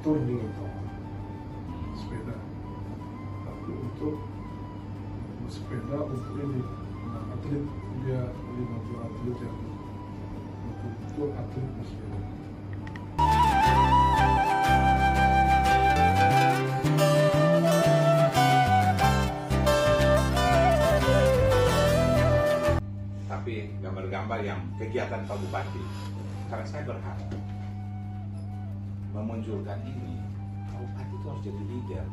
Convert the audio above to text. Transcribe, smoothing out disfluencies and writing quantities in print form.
turning atau sepeda, tapi untuk sepeda untuk ini atlet, dia 50 atlet yang betul-betul atlet bersepeda. Tapi gambar-gambar yang kegiatan Pak Bupati, karena saya berharap memunculkan ini, Pak Bupati itu harus jadi leader.